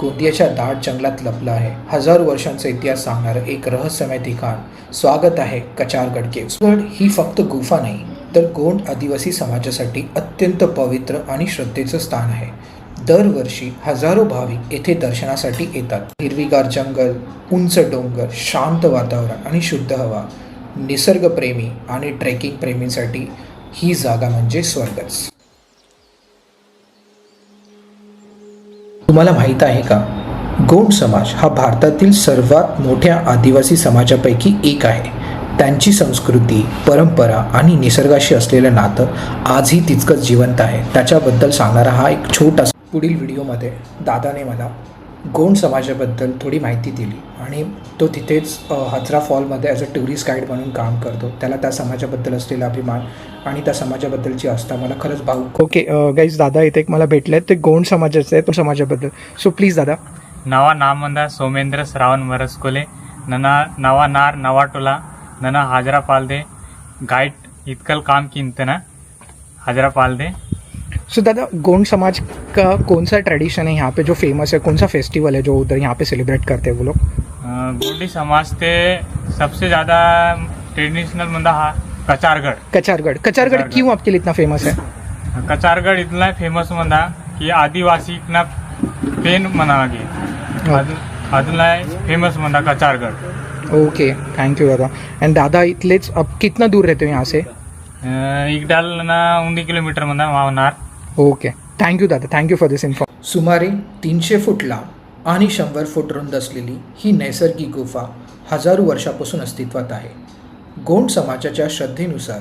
गोंदियाच्या दाट जंगलात लपलं आहे. हजारो वर्षांचा इतिहास सांगणारं एक रहस्यमय ठिकाण. स्वागत आहे कचारगड केव्स. ही फक्त गुफा नाही, तर गोंड आदिवासी समाजासाठी अत्यंत पवित्र आणि श्रद्धेचं स्थान आहे. दरवर्षी हजारो भाविक येथे दर्शनासाठी येतात. हिरवीगार जंगल, उंच डोंगर, शांत वातावरण आणि शुद्ध हवा. निसर्गप्रेमी आणि ट्रेकिंग प्रेमींसाठी ही जागा म्हणजे स्वर्गच. तुम्हाला माहीत आहे का, गोंड समाज हा भारतातील सर्वात मोठ्या आदिवासी समाजापैकी एक आहे. त्यांची संस्कृती, परंपरा आणि निसर्गाशी असलेलं नातं आजही तितकंच जिवंत आहे. त्याच्याबद्दल सांगणारा हा एक छोटासा. पुढील व्हिडिओमध्ये दादाने मला गोंड समाजाबद्दल थोडी माहिती दिली आणि तो तिथेच हजरा फॉलमध्ये ॲज अ टुरिस्ट गाईड म्हणून काम करतो. त्याला त्या समाजाबद्दल असलेला अभिमान आणि त्या समाजाबद्दलची आस्था मला खरंच भावुक. ओके गाईज, दादा इथे एक मला भेटले, ते गोंड समाजाचे आहे, तो समाजाबद्दल. सो प्लीज दादा. नवा नामंदा सोमेंद्र श्रावण मरस्कोले नवा नार नवा टोला नना हाजरा पालदे गाइड इतकल काम किंतना हाजरा पालदे. सो दादा, गोंड समाज का कौन सा ट्रेडिशन है यहाँ पे जो फेमस है? कौन सा फेस्टिवल है जो उधर यहाँ पे सेलिब्रेट करते हैं वो लोग? गोंडी समाज ते सबसे ज़्यादा ट्रेडिशनल मंदा हा कचारगढ़ क्यों आपके लिए इतना फेमस है? कचारगढ़ इतना फेमस मंदा कि आदिवासी इतना पेन मना गे अदला famous Manda Kachargarh. Okay, thank you दादा. एंड दादा इथलेच अब कितना दूर रहते हो यहाँ से? इकडाल ना 19 किलोमीटर मंदा वावनार. ओके, थँक्यू दादा, थँक्यू फॉर दिस इन्फॉर्म. सुमारे 300 फूट लांब आणि 100 फूट रुंद असलेली ही नैसर्गिक गुफा हजारो वर्षापासून अस्तित्वात आहे. गोंड समाजाच्या श्रद्धेनुसार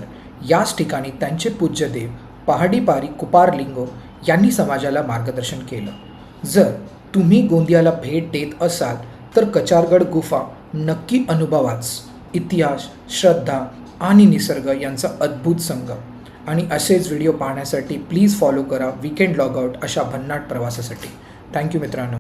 याच ठिकाणी त्यांचे पूज्य देव पहाडी पारी कुपारलिंगो यांनी समाजाला मार्गदर्शन केलं. जर तुम्ही गोंदियाला भेट देत असाल तर कचारगड गुफा नक्की अनुभवाच. इतिहास, श्रद्धा आणि निसर्ग यांचा अद्भुत संगम. आणि असेच व्हिडिओ पाहण्यासाठी प्लीज फॉलो करा वीकेंड लॉगआउट अशा भन्नाट प्रवासासाठी. थँक्यू मित्रांनो.